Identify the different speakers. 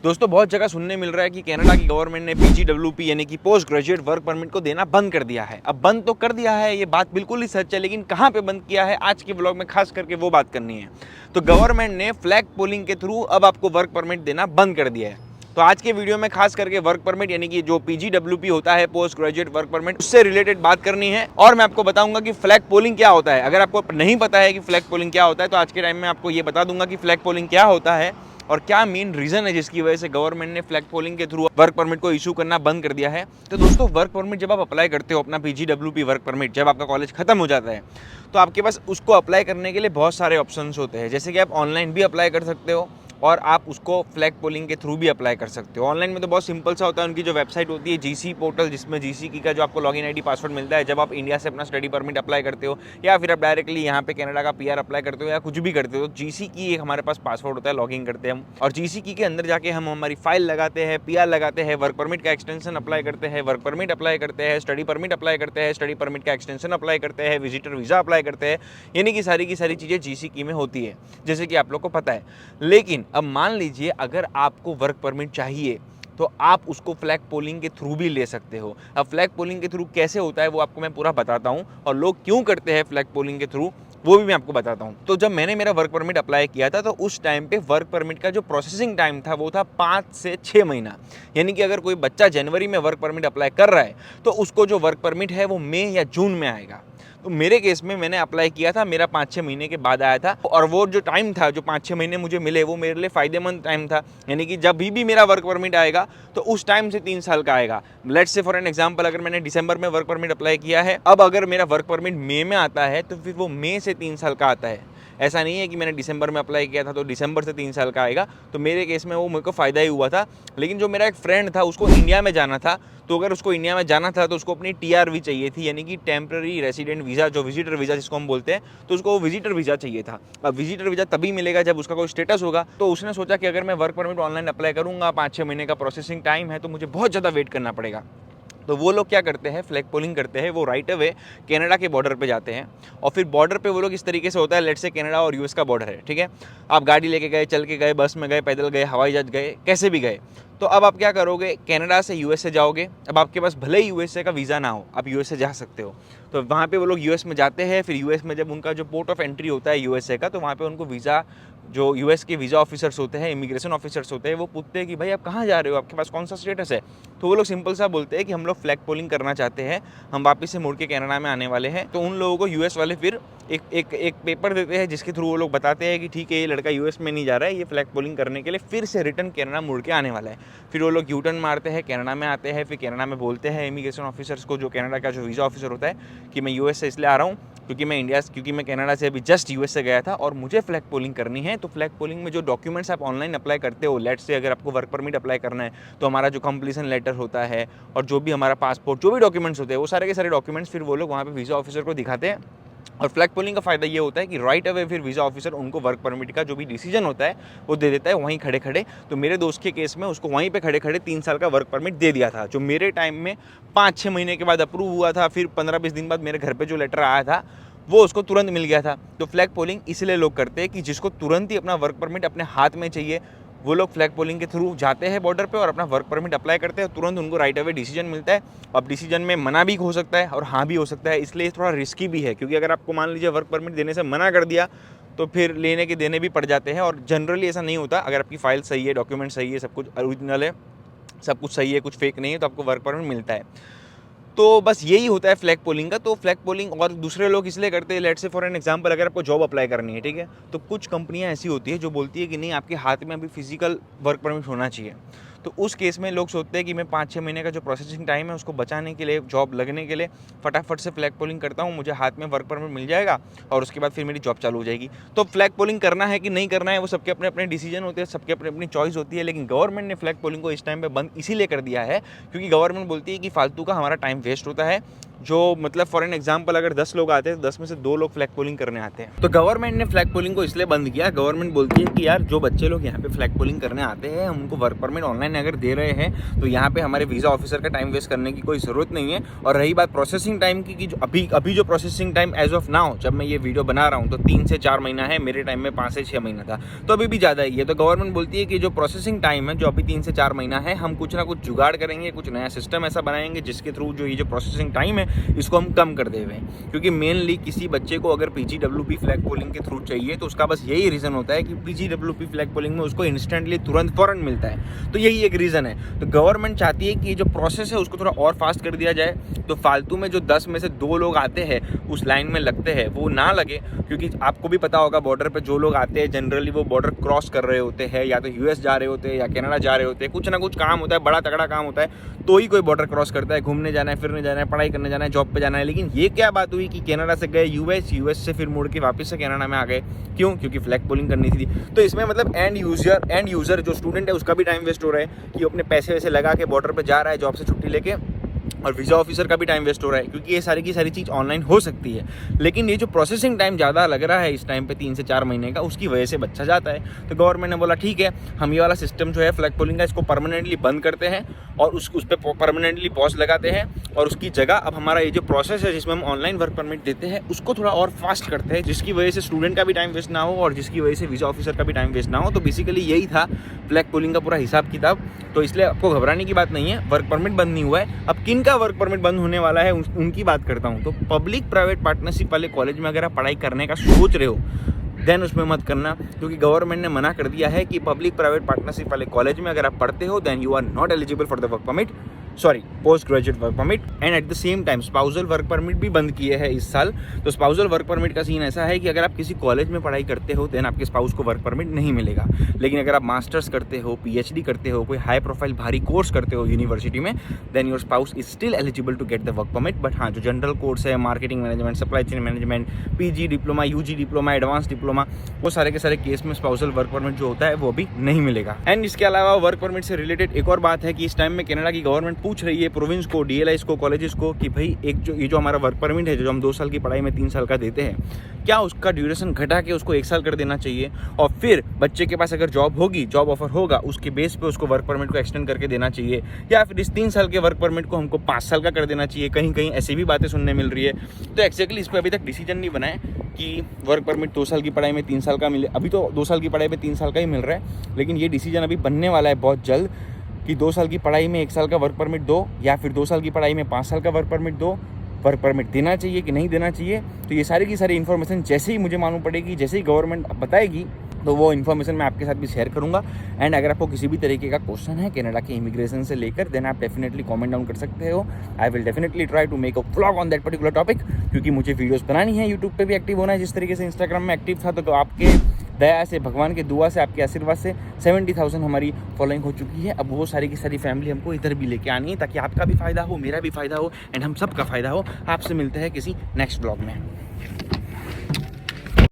Speaker 1: दोस्तों बहुत जगह सुनने मिल रहा है कि कनाडा की गवर्नमेंट ने पीजीडब्ल्यूपी यानी कि पोस्ट ग्रेजुएट वर्क परमिट को देना बंद कर दिया है। अब बंद तो कर दिया है, ये बात बिल्कुल ही सच है, लेकिन कहां पे बंद किया है आज के ब्लॉग में खास करके वो बात करनी है। तो गवर्नमेंट ने फ्लैग पोलिंग के थ्रू अब आपको वर्क परमिट देना बंद कर दिया है। तो आज के वीडियो में खास करके वर्क परमिट यानी कि जो पीजीडब्ल्यूपी होता है, पोस्ट ग्रेजुएट वर्क परमिट, उससे रिलेटेड बात करनी है और मैं आपको बताऊंगा कि फ्लैग पोलिंग क्या होता है। अगर आपको नहीं पता है कि फ्लैग पोलिंग क्या होता है तो आज के टाइम में आपको ये बता दूंगा कि फ्लैग पोलिंग क्या होता है और क्या मेन रीजन है जिसकी वजह से गवर्नमेंट ने फ्लैग पोलिंग के थ्रू वर्क परमिट को इशू करना बंद कर दिया है। तो दोस्तों वर्क परमिट जब आप अप्लाई करते हो, अपना पीजीडब्ल्यूपी वर्क परमिट, जब आपका कॉलेज खत्म हो जाता है तो आपके पास उसको अप्लाई करने के लिए बहुत सारे ऑप्शंस होते हैं। जैसे कि आप ऑनलाइन भी अप्लाई कर सकते हो और आप उसको फ्लैग पोलिंग के थ्रू भी अप्लाई कर सकते हो। ऑनलाइन में तो बहुत सिंपल सा होता है, उनकी जो वेबसाइट होती है जीसी पोर्टल, जिसमें जीसी की का जो आपको लॉगिन आईडी पासवर्ड मिलता है जब आप इंडिया से अपना स्टडी परमिट अप्लाई करते हो या फिर आप डायरेक्टली यहाँ पे कनाडा का पीआर अप्लाई करते हो या कुछ भी करते हो, जीसी की एक हमारे पास पासवर्ड होता है, लॉगिन करते हैं हम और जीसी की के अंदर जाके हम हमारी फाइल लगाते हैं, पीआर लगाते हैं, वर्क परमिट का एक्सटेंशन अप्लाई करते हैं, वर्क परमिट अप्लाई करते हैं, स्टडी परमिट अप्लाई करते हैं, स्टडी परमिट का एक्सटेंशन अप्लाई करते हैं, विजिटर वीजा अप्लाई करते हैं, यानी कि सारी की सारी चीज़ें जीसी की में होती है जैसे कि आप लोग को पता है। लेकिन अब मान लीजिए अगर आपको वर्क परमिट चाहिए तो आप उसको फ्लैग पोलिंग के थ्रू भी ले सकते हो। अब फ्लैग पोलिंग के थ्रू कैसे होता है वो आपको मैं पूरा बताता हूं और लोग क्यों करते हैं फ्लैग पोलिंग के थ्रू वो भी मैं आपको बताता हूं। तो जब मैंने मेरा वर्क परमिट अप्लाई किया था तो उस टाइम पे वर्क परमिट का जो प्रोसेसिंग टाइम था वो था 5 से 6 महीना। यानी कि अगर कोई बच्चा जनवरी में वर्क परमिट अप्लाई कर रहा है तो उसको जो वर्क परमिट है वो मई या जून में आएगा। तो मेरे केस में मैंने अप्लाई किया था, मेरा 5-6 महीने के बाद आया था और वो जो टाइम था, जो 5-6 महीने मुझे मिले, वो मेरे लिए फ़ायदेमंद टाइम था। यानी कि जब भी मेरा वर्क परमिट आएगा तो उस टाइम से 3 साल का आएगा। Let's say for an example, अगर मैंने दिसंबर में वर्क परमिट अप्लाई किया है, अब अगर मेरा वर्क परमिट मई में आता है तो फिर वो मई से 3 साल का आता है। ऐसा नहीं है कि मैंने दिसंबर में अप्लाई किया था तो दिसंबर से 3 साल का आएगा। तो मेरे केस में वो मेरे को फ़ायदा ही हुआ था। लेकिन जो मेरा एक फ्रेंड था उसको इंडिया में जाना था, तो अगर उसको इंडिया में जाना था तो उसको अपनी टीआरवी चाहिए थी, यानी कि टेम्पररी रेसिडेंट वीज़ा, जो विजिटर वीज़ा जिसको हम बोलते हैं, तो उसको वो विजिटर वीज़ा चाहिए था। अब विजिटर वीज़ा तभी मिलेगा जब उसका कोई स्टेटस होगा। तो उसने सोचा कि अगर मैं वर्क परमिट ऑनलाइन अप्लाई करूँगा, 5-6 महीने का प्रोसेसिंग टाइम है, तो मुझे बहुत ज़्यादा वेट करना पड़ेगा। तो वो लोग क्या करते हैं, फ्लैग पोलिंग करते हैं, वो राइट अवे कनाडा के बॉर्डर पे जाते हैं और फिर बॉर्डर पे वो लोग इस तरीके से होता है, लेट्स से कनाडा और यूएस का बॉर्डर है, ठीक है। आप गाड़ी लेके गए, चल के गए, बस में गए, पैदल गए, हवाई जहाज गए, कैसे भी गए, तो अब आप क्या करोगे, कनाडा से यूएसए जाओगे। अब आपके पास भले ही यूएसए का वीज़ा ना हो, आप यूएसए जा सकते हो। तो वहाँ पे वो लोग यूएस में जाते हैं, फिर यूएस में जब उनका जो पोर्ट ऑफ एंट्री होता है यूएसए का, तो वहाँ पे उनको वीज़ा, जो यूएस के वीज़ा ऑफिसर्स होते हैं, इमिग्रेशन ऑफिसर्स होते हैं, वो पूछते हैं कि भाई आप कहाँ जा रहे हो, आपके पास कौन सा स्टेटस है। तो वो लोग सिंपल सा बोलते हैं कि हम लोग फ्लैग पोलिंग करना चाहते हैं, हम वापस से मुड़ के कनाडा में आने वाले हैं। तो उन लोगों को यूएस वाले फिर एक पेपर देते हैं जिसके थ्रू वो लोग बताते हैं कि ठीक है, ये लड़का यूएस में नहीं जा रहा है, ये फ्लैग पोलिंग करने के लिए फिर से रिटर्न कनाडा मुड़ के आने वाला है। फिर वो लोग यू टर्न मारते हैं, कनाडा में आते हैं, फिर कनाडा में बोलते हैं इमिग्रेशन ऑफिसर्स को, जो कनाडा का जो वीज़ा ऑफिसर होता है, कि मैं यूएस से इसलिए आ रहा हूँ क्योंकि मैं कनाडा से अभी जस्ट यूएस से गया था और मुझे फ्लैग पोलिंग करनी है। तो फ्लैग पोलिंग में जो डॉक्यूमेंट्स आप ऑनलाइन अप्लाई करते हो, लेट्स से अगर आपको वर्क परमिट अप्लाई करना है तो हमारा जो कंप्लीशन लेटर होता है और जो भी हमारा पासपोर्ट, जो भी डॉक्यूमेंट्स होते हैं, वो सारे के सारे डॉक्यूमेंट्स फिर वो लोग वहाँ पे वीज़ा ऑफिसर को दिखाते हैं। और फ्लैग पोलिंग का फ़ायदा ये होता है कि राइट अवे फिर वीज़ा ऑफिसर उनको वर्क परमिट का जो भी डिसीजन होता है वो दे देता है वहीं खड़े खड़े। तो मेरे दोस्त के केस में उसको वहीं पे खड़े खड़े 3 साल का वर्क परमिट दे दिया था, जो मेरे टाइम में 5-6 महीने के बाद अप्रूव हुआ था। फिर 15-20 दिन बाद मेरे घर पे जो लेटर आया था वो उसको तुरंत मिल गया था। तो फ्लैग पोलिंग इसलिए लोग करते हैं कि जिसको तुरंत ही अपना वर्क परमिट अपने हाथ में चाहिए, वो लोग फ्लैग पोलिंग के थ्रू जाते हैं बॉर्डर पे और अपना वर्क परमिट अप्लाई करते हैं। तुरंत उनको राइट अवे डिसीजन मिलता है। अब डिसीजन में मना भी हो सकता है और हाँ भी हो सकता है, इसलिए थोड़ा रिस्की भी है, क्योंकि अगर आपको मान लीजिए वर्क परमिट देने से मना कर दिया तो फिर लेने के देने भी पड़ जाते हैं। और जनरली ऐसा नहीं होता, अगर आपकी फाइल सही है, डॉक्यूमेंट सही है, सब कुछ ओरिजिनल है, सब कुछ सही है, कुछ फेक नहीं है, तो आपको वर्क परमिट मिलता है। तो बस यही होता है फ्लैग पोलिंग का। तो फ्लैग पोलिंग और दूसरे लोग इसलिए करते हैं, let's say for an example, अगर आपको जॉब अप्लाई करनी है, ठीक है, तो कुछ कंपनियां ऐसी होती है जो बोलती है कि नहीं, आपके हाथ में अभी फिजिकल वर्क परमिट होना चाहिए। तो उस केस में लोग सोचते हैं कि मैं 5-6 महीने का जो प्रोसेसिंग टाइम है उसको बचाने के लिए, जॉब लगने के लिए फटाफट से फ्लैग पोलिंग करता हूँ, मुझे हाथ में वर्क परमिट मिल जाएगा और उसके बाद फिर मेरी जॉब चालू हो जाएगी। तो फ्लैग पोलिंग करना है कि नहीं करना है वो सबके अपने अपने डिसीजन होते हैं, सबके अपनी अपनी चॉइस होती है। लेकिन गवर्नमेंट ने फ्लैग पोलिंग को इस टाइम पे बंद इसीलिए कर दिया है क्योंकि गवर्नमेंट बोलती है कि फालतू का हमारा टाइम वेस्ट होता है, जो मतलब फॉर एन एग्जांपल अगर 10 लोग आते हैं तो 10 में से 2 लोग फ्लैग पोलिंग करने आते हैं। तो गवर्नमेंट ने फ्लैग पोलिंग को इसलिए बंद किया, गवर्नमेंट बोलती है कि यार जो बच्चे लोग यहाँ पे फ्लैग पोलिंग करने आते हैं हम उनको वर्क परमिट ऑनलाइन अगर दे रहे हैं तो यहाँ पे हमारे वीज़ा ऑफिसर का टाइम वेस्ट करने की कोई ज़रूरत नहीं है। और रही बात प्रोसेसिंग टाइम की कि जो अभी जो processing time as of now जब मैं ये वीडियो बना रहा हूँ तो 3 से 4 महीना है, मेरे टाइम में 5 से 6 महीना था, तो अभी भी ज़्यादा ही है। तो गवर्नमेंट बोलती है कि जो प्रोसेसिंग टाइम है जो अभी 3 से 4 महीना है, हम कुछ ना कुछ जुगाड़ करेंगे, कुछ नया सिस्टम ऐसा बनाएंगे जिसके थ्रू जो ये जो प्रोसेसिंग टाइम है इसको हम कम कर देंगे। क्योंकि मेनली किसी बच्चे को अगर PGWP फ्लैग पोलिंग के थ्रू चाहिए तो उसका बस यही रीज़न होता है कि PGWP फ्लैग पोलिंग में उसको इंस्टेंटली तुरंत फ़ौरन मिलता है, तो यही एक रीज़न है। तो गवर्नमेंट चाहती है कि जो प्रोसेस है उसको थोड़ा और फास्ट कर दिया जाए, तो फालतू में जो 10 में से 2 लोग आते हैं उस लाइन में लगते हैं वो ना लगे। क्योंकि आपको भी पता होगा बॉर्डर पे जो लोग आते हैं जनरली वो बॉर्डर क्रॉस कर रहे होते हैं, या तो US जा रहे होते हैं या कनाडा जा रहे होते हैं, कुछ ना कुछ काम होता है, बड़ा तगड़ा काम होता है, तो ही कोई बॉर्डर क्रॉस करता है। घूमने जाना है, फिरने जाना है, पढ़ाई करने जाना है, जॉब पे जाना है। लेकिन ये क्या बात हुई कि कनाडा से गए US से फिर मुड़ के वापस से कनाडा में आ गए, क्यों? क्योंकि फ्लैग पोलिंग करनी थी। तो इसमें मतलब एंड यूज़र जो स्टूडेंट है उसका भी टाइम वेस्ट हो रहा है कि अपने पैसे वैसे लगा के बॉर्डर पर जा रहा है जॉब से छुट्टी लेके, और वीज़ा ऑफिसर का भी टाइम वेस्ट हो रहा है क्योंकि ये सारी की सारी चीज़ ऑनलाइन हो सकती है। लेकिन ये जो प्रोसेसिंग टाइम ज़्यादा लग रहा है इस टाइम पे 3 से 4 महीने का, उसकी वजह से बच्चा जाता है। तो गवर्नमेंट ने बोला ठीक है हम ये वाला सिस्टम जो है फ्लैग पोलिंग का इसको परमानेंटली बंद करते हैं और उस पर परमानेंटली पॉज लगाते हैं, और उसकी जगह अब हमारा ये जो प्रोसेस है जिसमें हम ऑनलाइन वर्क परमिट देते हैं उसको थोड़ा और फास्ट करते हैं, जिसकी वजह से स्टूडेंट का भी टाइम वेस्ट ना हो और जिसकी वजह से वीज़ा ऑफिसर का भी टाइम वेस्ट ना हो। तो बेसिकली यही था फ्लैग पोलिंग का पूरा हिसाब किताब। तो इसलिए आपको घबराने की बात नहीं है, वर्क परमिट बंद नहीं हुआ है। अब किन का वर्क परमिट बंद होने वाला है उनकी बात करता हूँ। तो पब्लिक प्राइवेट पार्टनरशिप वाले कॉलेज में अगर आप पढ़ाई करने का सोच रहे हो देन उसमें मत करना, क्योंकि गवर्नमेंट ने मना कर दिया है कि पब्लिक प्राइवेट पार्टनरशिप वाले कॉलेज में अगर आप पढ़ते हो then you are not eligible for the work permit, sorry post graduate work permit. And at the same time spousal work permit भी बंद किए हैं इस साल। तो स्पाउसल वर्क परमिट का सीन ऐसा है कि अगर आप किसी कॉलेज में पढ़ाई करते हो देन आपके स्पाउस को वर्क परमिट नहीं मिलेगा। लेकिन अगर आप मास्टर्स करते हो, PhD करते हो, कोई हाई प्रोफाइल भारी कोर्स करते हो यूनिवर्सिटी में, then your spouse is still eligible to get the work permit. But हाँ, जो जनरल कोर्स है, marketing management, supply chain management, PG diploma, UG diploma, advance diploma, वो सारे के सारे केस में स्पाउसल वर्क परमिट जो होता है वो भी नहीं मिलेगा। एंड इसके अलावा वर्क परमिट से रिलेटेड एक और बात है कि इस टाइम में कनाडा की गवर्नमेंट पूछ रही है प्रोविंस को, DLIs को, कॉलेजेस को कि भाई ये जो हमारा वर्क परमिट है जो हम 2 साल की पढ़ाई में 3 साल का देते हैं, क्या उसका ड्यूरेशन घटा के उसको 1 साल कर देना चाहिए, और फिर बच्चे के पास अगर जॉब होगी, जॉब ऑफर होगा, उसके बेस पे उसको वर्क परमिट को एक्सटेंड करके देना चाहिए, या फिर इस 3 साल के वर्क परमिट को हमको 5 साल का कर देना चाहिए। कहीं कहीं ऐसी भी बातें सुनने मिल रही है। तो एक्जैक्टली इस पर अभी तक डिसीजन नहीं बना है कि वर्क परमिट 2 साल की पढ़ाई में 3 साल का मिले। अभी तो 2 साल की पढ़ाई में 3 साल का ही मिल रहा है, लेकिन ये डिसीजन अभी बनने वाला है बहुत जल्द कि 2 साल की पढ़ाई में 1 साल का वर्क परमिट दो, या फिर 2 साल की पढ़ाई में 5 साल का वर्क परमिट दो। वर्क परमिट देना चाहिए कि नहीं देना चाहिए, तो ये सारी की सारी इन्फॉर्मेशन जैसे ही मुझे मालूम पड़ेगी, जैसे ही गवर्नमेंट बताएगी, तो वो इन्फॉर्मेशन मैं आपके साथ भी शेयर करूंगा। एंड अगर आपको किसी भी तरीके का क्वेश्चन है कनाडा के इमिग्रेशन से लेकर, देन आप डेफिनेटली कमेंट डाउन कर सकते हो। I will definitely try to make a vlog on that particular topic, क्योंकि मुझे वीडियोस बनानी है, यूट्यूब पे भी एक्टिव होना है। जिस तरीके से इंस्टाग्राम में एक्टिव था, तो आपके दया से, भगवान के दुआ से, आपके आशीर्वाद से 70,000 हमारी फॉलोइंग हो चुकी है। अब वो सारी की सारी फैमिली हमको इधर भी लेके आनी है, ताकि आपका भी फ़ायदा हो, मेरा भी फ़ायदा हो, एंड हम सबका फ़ायदा हो। आपसे मिलते हैं किसी नेक्स्ट ब्लॉग में।